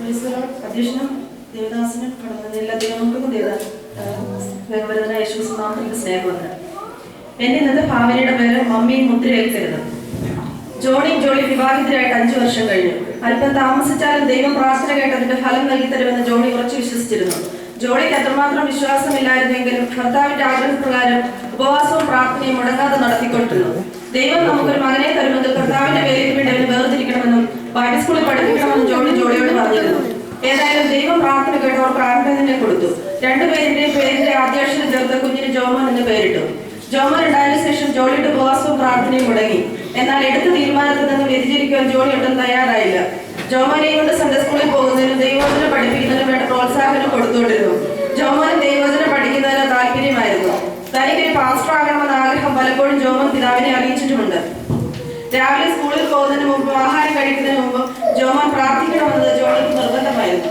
അധ്യക്ഷനും ദേവദാസനും കടന്നത് എല്ലാ ദൈവങ്ങൾക്കും ദേവവരതനായ യേശുക്രിസ്തുനാമത്തിൽ സ്നേഹവന്ദനം. എന്റെ ഇന്നത്തെ ഭാവനയുടെ പേര് മമ്മിയും മുദ്രയേൽക്കരുത്. ജോളി വിവാഹിതരായിട്ട് 5 വർഷം കഴിഞ്ഞു. അല്പം താമസിച്ചാലും ദൈവം പ്രാർത്ഥന കേട്ടതിന്റെ ഫലം നൽകി തരുമെന്ന് ജോളി ഉറച്ചു വിശ്വസിച്ചിരുന്നു. ജോളിക്ക് അത്രമാത്രം വിശ്വാസമില്ലായിരുന്നെങ്കിലും ഭർത്താവിന്റെ ആഗ്രഹപ്രകാരം ഉപവാസവും പ്രാർത്ഥനയും മുടങ്ങാതെ നടത്തിക്കൊണ്ടിരുന്നു. ദൈവം നമുക്കൊരു മകനെ തരുമെങ്കിൽ കർത്താവിന്റെ വേലയ്ക്ക് വേണ്ടി അവന് വേർതിരിക്കണമെന്നും ബൈബിൾ സ്കൂളിൽ പഠിപ്പിക്കണമെന്നും ജോളിയോട് പറഞ്ഞിരുന്നു. ഏതായാലും ദൈവം പ്രാർത്ഥന കേട്ടവർ പ്രാർത്ഥന കൊടുത്തു. 2 പേരുടെയും പേരിന്റെ ആദ്യാക്ഷരം ചേർത്ത് കുഞ്ഞിന് ജോമോൻ എന്ന് പേരിട്ടു. ജോമോൻ ഉണ്ടായതിനു ശേഷം ജോളിയുടെ ഉപവാസവും പ്രാർത്ഥനയും മുടങ്ങി. എന്നാൽ എടുത്ത തീരുമാനത്തിൽ നിന്ന് വ്യതിചരിക്കുവാൻ ജോളി ഒട്ടും തയ്യാറായില്ല. ജോമോനെയും കൊണ്ട് സൺഡേ സ്കൂളിൽ പോകുന്നതിനും ദൈവവചനം പഠിപ്പിക്കുന്നതിനും വേണ്ട പ്രോത്സാഹനം കൊടുത്തുകൊണ്ടിരുന്നു. ജോമോൻ ദൈവവചനം പഠിക്കുന്നതിന് താല്പര്യമായിരുന്നു. തനിക്കൊരു പാസ്റ്റർ ആകണമെന്ന ആഗ്രഹം പലപ്പോഴും ജോമോൻ പിതാവിനെ അറിയിച്ചിട്ടുമുണ്ട്. രാവിലെ സ്കൂളിൽ പോകുന്നതിന് മുമ്പ് ആഹാരം കഴിക്കുന്നതിന് മുമ്പ് ജോമോൻ പ്രാർത്ഥിക്കണമെന്നത് ജോളിക്ക് നിർബന്ധമായിരുന്നു.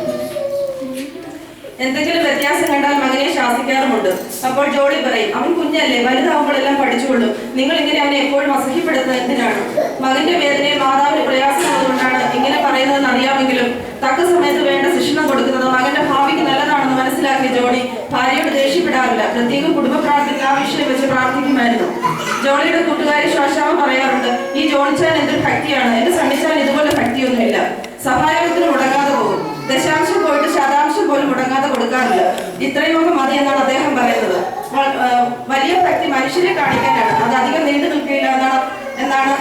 എന്തെങ്കിലും വ്യത്യാസം കണ്ടാൽ മകനെ ശാസിക്കാറുമുണ്ട്. അപ്പോൾ ജോളി പറയും, അവൻ കുഞ്ഞല്ലേ, വലുതാവുമ്പോഴെല്ലാം പഠിച്ചുകൊള്ളും. നിങ്ങൾ ഇങ്ങനെ അവനെ എപ്പോഴും അസഹ്യപ്പെടുന്നത് എന്തിനാണ്? മകന്റെ വേദനയെ മാതാവിന് പ്രയാസമുള്ളതുകൊണ്ടാണ് ഇങ്ങനെ പറയുന്നതെന്ന് അറിയാമെങ്കിലും തക്ക സമയത്ത് വേണ്ട ശിക്ഷണം കൊടുക്കുന്നത് മകന്റെ ഭാവിക്ക് നല്ലതാണെന്ന് മനസ്സിലാക്കിയ ജോളി ഭാര്യയോട് ദേഷ്യപ്പെടാറില്ല. പ്രത്യേകം കുടുംബ പ്രാർത്ഥന ആ വിഷയം വെച്ച് പ്രാർത്ഥിക്കുമായിരുന്നു. ജോളിയുടെ കൂട്ടുകാരി ശ്വാസാമ പറയാറുണ്ട്, ഈ ജോണിച്ചാൻ എന്തൊരു ഭക്തിയാണ്, എന്റെ സണ്ണിച്ചാൻ ഇതുപോലെ ഭക്തിയൊന്നുമില്ല. സഹായത്തിന് മുടങ്ങാതെ പോകും, ദശാംശം പോയിട്ട് ശതാംശം പോലും മുടങ്ങാതെ കൊടുക്കാറില്ല. ഇത്രയുമൊക്കെ മതി എന്നാണ് അദ്ദേഹം പറയുന്നത്. വലിയ ഭക്തി മനുഷ്യരെ കാണിക്കാനാണ്, അത് അധികം നീണ്ടു നിൽക്കില്ല എന്നാണ്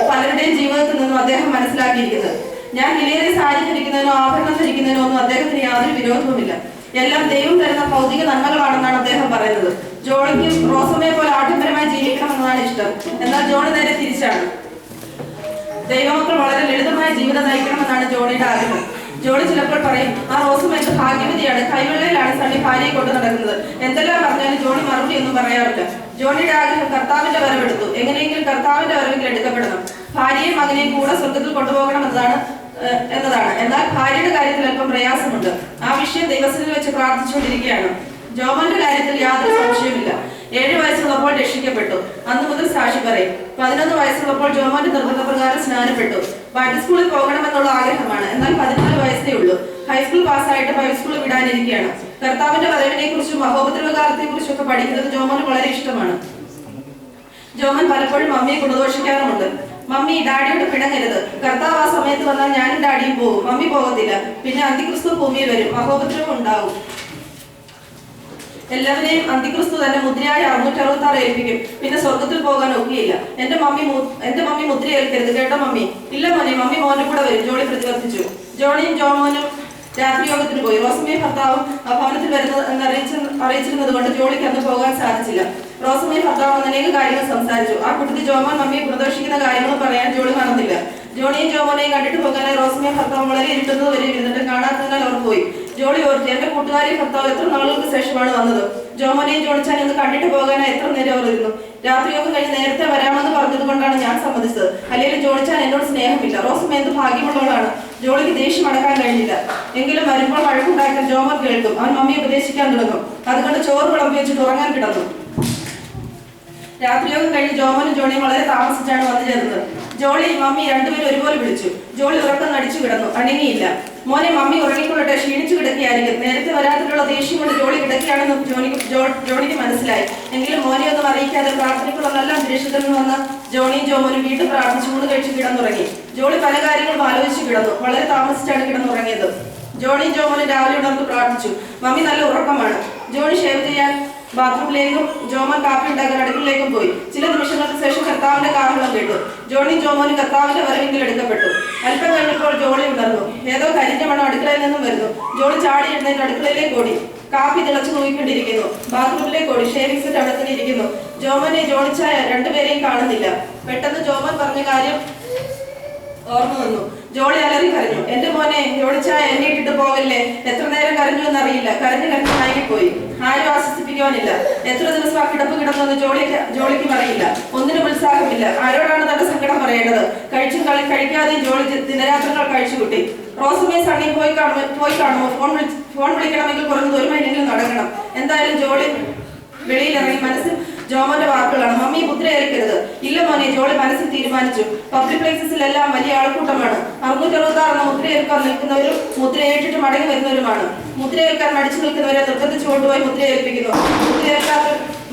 പലരുടെയും ജീവിതത്തിൽ നിന്നും അദ്ദേഹം മനസ്സിലാക്കിയിരിക്കുന്നത്. ഞാൻ വിലയേറിയ സാരി ധരിക്കുന്നതിനോ ആഭരണം ധരിക്കുന്നതിനോ ഒന്നും അദ്ദേഹത്തിന് യാതൊരു വിരോധവുമില്ല. എല്ലാം ദൈവം തരുന്ന ഭൗതിക നന്മകളാണെന്നാണ് അദ്ദേഹം പറയുന്നത്. ജോണിക്ക് റോസമ്മയെ പോലെ ആഡംബരമായി ജീവിക്കണമെന്നതാണ് ഇഷ്ടം. എന്നാൽ ജോണി നേരെ തിരിച്ചാണ്. ദൈവമക്കൾ വളരെ ലളിതമായ ജീവിതം നയിക്കണമെന്നാണ് ജോണിയുടെ ആഗ്രഹം. ജോണി ചിലപ്പോൾ പറയും, ആ റോസമ്മ എന്ത് ഭാഗ്യവതിയാണ്, കൈവെള്ളയിലാണ് സണ്ണി ഭാര്യയെ കൊണ്ട് നടക്കുന്നത്. എന്തെല്ലാം പറഞ്ഞാലും ജോണി മറുപടി ഒന്നും പറയാറില്ല. ജോണിയുടെ ആഗ്രഹം കർത്താവിന്റെ വരവെടുത്തു. എങ്ങനെയെങ്കിലും കർത്താവിന്റെ വരവെങ്കിൽ എടുക്കപ്പെടണം. ഭാര്യയും മകനെയും കൂടെ സ്വർഗത്തിൽ കൊണ്ടുപോകണം എന്നതാണ്. എന്നാൽ ഭാര്യയുടെ കാര്യത്തിൽ അല്പം പ്രയാസമുണ്ട്. ആ വിഷയം ദൈവസന്നിധിയിൽ വെച്ച് പ്രാർത്ഥിച്ചുകൊണ്ടിരിക്കുകയാണ്. ജോമോന്റെ കാര്യത്തിൽ യാതൊരു സംശയവുമില്ല. 7 വയസ്സുള്ളപ്പോൾ രക്ഷിക്കപ്പെട്ടു. അന്ന് മുതൽ സാക്ഷി പറയും. 11 വയസ്സുള്ളപ്പോൾ ജോമോന്റെ നിർബന്ധപ്രകാരം സ്നാനപ്പെട്ടു. ബൈബിൾ സ്കൂളിൽ പോകണമെന്നുള്ള ആഗ്രഹമാണ്. എന്നാൽ 14 വയസ്സേ ഉള്ളൂ. ഹൈസ്കൂൾ പാസ്സായിട്ട് ബൈബിൾ സ്കൂളിൽ വിടാനിരിക്കുകയാണ്. കർത്താവിന്റെ വരവിനെ കുറിച്ചും മഹോപദ്രവകാലത്തെ കുറിച്ചും ഒക്കെ പഠിക്കുന്നത് ജോമോന് വളരെ ഇഷ്ടമാണ്. ജോമോൻ പലപ്പോഴും മമ്മിയെ ഗുണദോഷിക്കാറുമുണ്ട്. മമ്മി, ഡാഡിയോട് പിണങ്ങരുത്. കർത്താവ് ആ സമയത്ത് വന്നാൽ ഞാനും ഡാഡിയും പോകും. മമ്മി പോകത്തില്ല. പിന്നെ അന്തിക്രിസ്തു ഭൂമിയിൽ വരും, മഹോപദ്രവം ഉണ്ടാവും. എല്ലാവരെയും അന്തിക്രിസ്തു തന്നെ മുദ്രയായ 666 ഏൽപ്പിക്കും. പിന്നെ സ്വർഗത്തിൽ പോകാൻ ഒക്കെയില്ല. എന്റെ മമ്മി മുദ്ര ഏൽക്കരുത് കേട്ടോ മമ്മി. ഇല്ല മോനെ, മമ്മി മോന്റെ കൂടെ വരും, ജോളി പ്രതിവർത്തിച്ചു. ജോണിയും ജോമോനും രാത്രി യോഗത്തിന് പോയി. റോസമ്മയും ഭർത്താവും ആ ഭവനത്തിൽ വരുന്നത് അറിയിച്ചിരുന്നത് കൊണ്ട് ജോളിക്ക് അന്ന് പോകാൻ സാധിച്ചില്ല. റോസമ്മയും ഭർത്താവും അനേക കാര്യങ്ങൾ സംസാരിച്ചു. ആ കുട്ടിക്ക് ജോമോൻ മമ്മിയെ പ്രദർശിക്കുന്ന കാര്യങ്ങൾ പറയാൻ ജോളി മറന്നില്ല. ജോണിയും ജോമോനെയും കണ്ടിട്ട് പോകാനായി റോസമ്മയും ഭർത്താവും വളരെ ഇരുട്ടുന്നത് വരെ ഇരുന്നിട്ട് കാണാത്തതിനാൽ അവർ പോയി. ജോളി ഓർത്തി, എന്റെ കൂട്ടുകാരിയും ഭർത്താവ് എത്ര നാളുകൾക്ക് ശേഷമാണ് വന്നത്. ജോമോനെയും ജോണിച്ചാൻ ഒന്ന് കണ്ടിട്ട് പോകാനായി എത്ര നേരം അവർ ഇരുന്നു. രാത്രിയൊക്കെ കഴിഞ്ഞ് നേരത്തെ വരാമെന്ന് പറഞ്ഞത് കൊണ്ടാണ് ഞാൻ സമ്മതിച്ചത്. അല്ലെങ്കിൽ ജോണിച്ചാൻ എന്നോട് സ്നേഹമില്ല. റോസമ്മ എന്ത് ഭാഗ്യമുള്ളവളാണ്. ജോളിക്ക് ദേഷ്യം അടക്കാൻ കഴിഞ്ഞില്ല. എങ്കിലും വരുമ്പോൾ വഴക്കുണ്ടാക്കാൻ ജോമോൻ കേൾക്കും. അവൻ മമ്മിയെ ഉപദേശിക്കാൻ തുടങ്ങും. അതുകൊണ്ട് ചോറ് വിളമ്പി വെച്ചിട്ട് ഉറങ്ങാൻ കിടന്നു. രാത്രിയോഗം കഴിഞ്ഞ് ജോമോനും ജോണിയും വളരെ താമസിച്ചാണ് വന്നു ചേർന്നത്. ജോളി മമ്മി രണ്ടുപേരും ഒരുപോലെ വിളിച്ചു. ജോളി ഉറക്കം നടിച്ചു കിടന്നു, അണങ്ങിയില്ല. മോനെ, മമ്മി ഉറങ്ങിക്കൊള്ളട്ടെ, ക്ഷീണിച്ചു കിടക്കുകയായിരിക്കും. നേരത്തെ വരാതിലുള്ള ദേഷ്യം കൊണ്ട് ജോളി കിടക്കുകയാണെന്ന് ജോണിക്ക് മനസ്സിലായി. എങ്കിലും മോനെ ഒന്നും അറിയിക്കാതെ പ്രാർത്ഥനയ്ക്കുള്ള നല്ല അന്തരീക്ഷത്തിൽ നിന്ന് വന്ന ജോണിയും ജോമോനും വീണ്ടും പ്രാർത്ഥിച്ചു ഊണ് കഴിച്ച് കിടന്നുറങ്ങി. ജോളി പല കാര്യങ്ങളും ആലോചിച്ച് കിടന്നു. വളരെ താമസിച്ചാണ് കിടന്നുറങ്ങിയത്. ജോണിയും ജോമോനും രാവിലെ ഉണർന്ന് പ്രാർത്ഥിച്ചു. മമ്മി നല്ല ഉറക്കമാണ്. ജോണി ഷേവ് ചെയ്യാൻ ബാത്റൂമിലേക്കും ജോമോൻ കാപ്പി ഉണ്ടാക്കാൻ അടുക്കളയിലേക്കും പോയി. ചില നിമിഷങ്ങൾക്ക് ശേഷം കർത്താവിന്റെ കാഹളം കേട്ടു. ജോണിയും ജോമോനും കർത്താവിന്റെ വരവെങ്കിൽ എടുക്കപ്പെട്ടു. അല്പം കഴിഞ്ഞപ്പോൾ ജോളി ഉണർന്നു. ഏതോ കരിഞ്ഞ മണം അടുക്കളയിൽ നിന്നും വരുന്നു. ജോളി ചാടി എഴുന്നേറ്റ് അടുക്കളയിലേക്ക് ഓടി. കാപ്പി തിളച്ചു നോക്കിക്കൊണ്ടിരിക്കുന്നു. ബാത്റൂമിലേക്ക് ഓടി. ഷേവിംഗ് സെറ്റ് അവിടെ തന്നെ ഇരിക്കുന്നു. ജോമോനെ, ജോണിച്ചായ രണ്ടുപേരെയും കാണുന്നില്ല. പെട്ടെന്ന് ജോമോൻ പറഞ്ഞ കാര്യം ഓർമ്മ വന്നു. ജോളി അലറി കരഞ്ഞു. എന്റെ മോനെ, ജോണിച്ചായ എന്നെ ഇട്ടിട്ട് പോകല്ലേ. എത്ര നേരം കരഞ്ഞു എന്നറിയില്ല. കരഞ്ഞു മയങ്ങിപ്പോയി. ആരും ആശ്വസിപ്പിക്കുവാനില്ല. എത്ര ദിവസം ആ കിടപ്പ് കിടന്നെന്ന് ജോളിക്കും അറിയില്ല. ഒന്നിനും ഉത്സാഹമില്ല. ആരോടാണ് തന്റെ സങ്കടം പറയേണ്ടത്? കഴിക്കാതെയും ജോളി ദിനരാത്രങ്ങൾ കഴിച്ചുകൂട്ടി. റോസമ്മയെ സണ്ണി പോയി കാണുമോ? ഫോൺ വിളിക്കണമെങ്കിൽ കുറഞ്ഞത് 1 മണിയെങ്കിലും നടക്കണം. എന്തായാലും ജോളി വെളിയിലിറങ്ങി. ജോമോന്റെ വാക്കുകളാണ്. മമ്മി മുദ്രയേൽക്കരുത്. ഇല്ല മോനെ, ജോളി മനസ്സിൽ തീരുമാനിച്ചു. പബ്ലിക് പ്ലേസസിലെല്ലാം വലിയ ആൾക്കൂട്ടമാണ്. 666 എന്ന മുദ്രയേൽക്കാൻ നിൽക്കുന്നവരും മുദ്രയേറ്റിട്ട് മടങ്ങി വരുന്നവരുമാണ്. മുദ്രയേൽക്കാൻ മടിച്ചു നിൽക്കുന്നവരെ നിർബന്ധിച്ചു കൊണ്ടുപോയി മുദ്രയേൽപ്പിക്കുന്നു.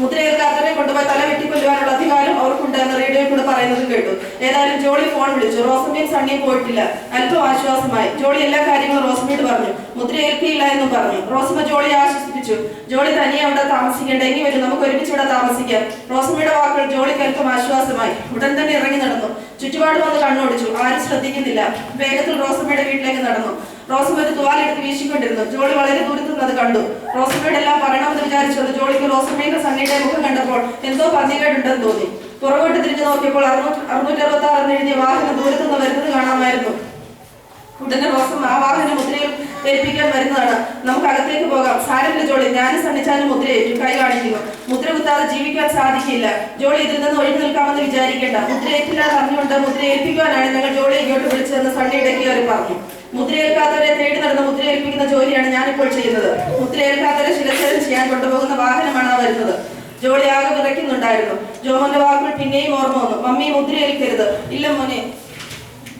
മുദ്രയേൽക്കാത്തവരെ കൊണ്ടുപോയി തല വെട്ടിക്കൊല്ലുവാനുള്ള അധികാരം അവർക്കുണ്ട് എന്ന് റേഡിയോയിൽ കൂടെ പറയുന്നത് കേട്ടു. ഏതായാലും ജോളി ഫോൺ വിളിച്ചു. റോസമ്മയും സണ്ണിയും പോയിട്ടില്ല. അല്പം ആശ്വാസമായി. ജോളി എല്ലാ കാര്യങ്ങളും റോസമ്മയോട് പറഞ്ഞു. മുദ്രയേൽക്കില്ല എന്നും പറഞ്ഞു. റോസമ്മ ജോളിയെ ആശ്വസിപ്പിച്ചു. ജോളി തനിയെ അവിടെ താമസിക്കേണ്ട, എങ്കിൽ വരും, നമുക്ക് ഒരുമിച്ച് ഇവിടെ താമസിക്കാം. റോസമ്മയുടെ വാക്കുകൾ ജോളിക്ക് അല്പം ആശ്വാസമായി. ഉടൻ തന്നെ ഇറങ്ങി നടന്നു. ചുറ്റുപാട് വന്ന് കണ്ണോടിച്ചു. ആരും ശ്രദ്ധിക്കുന്നില്ല. വേഗത്തിൽ റോസമ്മയുടെ വീട്ടിലേക്ക് നടന്നു. റോസമ്മ ഒരു തുവാലെടുത്ത് വീശിക്കൊണ്ടിരുന്നു. ജോളി വളരെ ദൂരത്ത് നിന്ന് അത് കണ്ടു. റോസമ്മയുടെ എല്ലാം പറയണമെന്ന് വിചാരിച്ചുകൊണ്ട് ജോളിക്ക് റോസമ്മയുടെ സണ്ണിയുടെ മുഖം കണ്ടപ്പോൾ എന്തോ പന്തികേടുണ്ടെന്ന് തോന്നി. പുറകോട്ട് തിരിഞ്ഞു നോക്കിയപ്പോൾ 666 എന്ന് എഴുതിയ വാഹനം ദൂരത്തു നിന്ന് വരുന്നത് കാണാമായിരുന്നു. ഉടനെ റോസമ്മ ആ വാഹനം മുദ്രയിൽ ഏൽപ്പിക്കാൻ വരുന്നതാണ്. നമുക്ക് അകത്തേക്ക് പോകാം. സാരമില്ല ജോളി, ഞാനും സണ്ണിച്ചാനും മുദ്രയേറ്റു. കൈ കാണിക്കുന്നു. മുദ്ര കുത്താതെ ജീവിക്കാൻ സാധിക്കില്ല. ജോളി ഇതിൽ നിന്ന് ഒഴിഞ്ഞു നിൽക്കാമെന്ന് വിചാരിക്കേണ്ട. മുദ്രയേറ്റില്ല അറിഞ്ഞുകൊണ്ട് മുദ്ര ഏൽപ്പിക്കുവാനാണ് ഞങ്ങൾ ജോളി ഇങ്ങോട്ട് വിളിച്ചതെന്ന് സണ്ണി ഇടയ്ക്ക് കയറി പറഞ്ഞു. മുദ്രയേൽക്കാത്തവരെ തേടി നടന്ന് മുദ്രയേൽപ്പിക്കുന്ന ജോലിയാണ് ഞാനിപ്പോൾ ചെയ്യുന്നത്. മുദ്രയേൽക്കാത്തവരെ ശിരച്ഛേദം ചെയ്യാൻ കൊണ്ടുപോകുന്ന വാഹനമാണ് ആ വരുന്നത്. ജോളി ആകെ വിറയ്ക്കുന്നുണ്ടായിരുന്നു. ജോമോന്റെ വാക്കുകൾ പിന്നെയും ഓർമ്മ വന്നു. മമ്മി മുദ്രയേൽക്കരുത്. ഇല്ല മോനെ,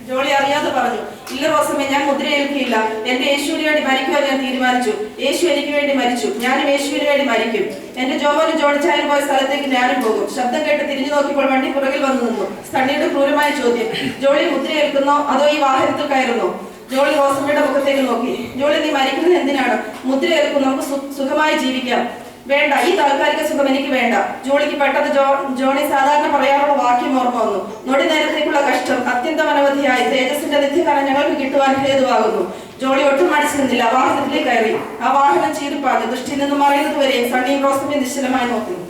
ജോളി അറിയാതെ പറഞ്ഞു. ഇല്ല റോസമ്മ, ഞാൻ മുദ്രയേൽക്കില്ല. എന്റെ യേശുവിന് വേണ്ടി മരിക്കുവാൻ ഞാൻ തീരുമാനിച്ചു. യേശു എനിക്ക് വേണ്ടി മരിച്ചു. ഞാനും യേശുവിന് വേണ്ടി മരിക്കും. എന്റെ ജോമോനും ജോണിച്ചായനും പോയ സ്ഥലത്തേക്ക് ഞാനും പോകും. ശബ്ദം കേട്ട് തിരിഞ്ഞു നോക്കിയപ്പോൾ വണ്ടി പുറകിൽ വന്നു നിന്നു. സണ്ണിയുടെ ക്രൂരമായ ചോദ്യം. ജോളി മുദ്രയേൽക്കുന്നോ അതോ ഈ വാഹനത്തിൽ കയറുന്നോ? ജോളി റോസമ്മയുടെ മുഖത്തേക്ക് നോക്കി. ജോളി, നീ മരിക്കുന്നത് എന്തിനാണ്? മുദ്രയേൽക്കും, നമുക്ക് സുഖമായി ജീവിക്കാം. വേണ്ട, ഈ താൽക്കാലിക സുഖം എനിക്ക് വേണ്ട. ജോളിക്ക് പെട്ടെന്ന് ജോണി സാധാരണ പറയാറുള്ള വാക്യം ഓർമ്മ വന്നു. നൊടി നേരത്തേക്കുള്ള കഷ്ടം അത്യന്തം അനവധിയായി തേജസ്സിന്റെ നിത്യകാലം ഞങ്ങൾക്ക് കിട്ടുവാൻ ഹേതുവാകുന്നു. ജോളി ഒട്ടും മടിച്ചു നിന്നില്ല. വാഹനത്തിലേക്ക് കയറി. ആ വാഹനം ചീറിപ്പാഞ്ഞു. ദൃഷ്ടിയിൽ നിന്ന് മറയുന്നത് വരെയും സണ്ണിയും റോസമ്മയും നിശ്ചലമായി നോക്കുന്നു.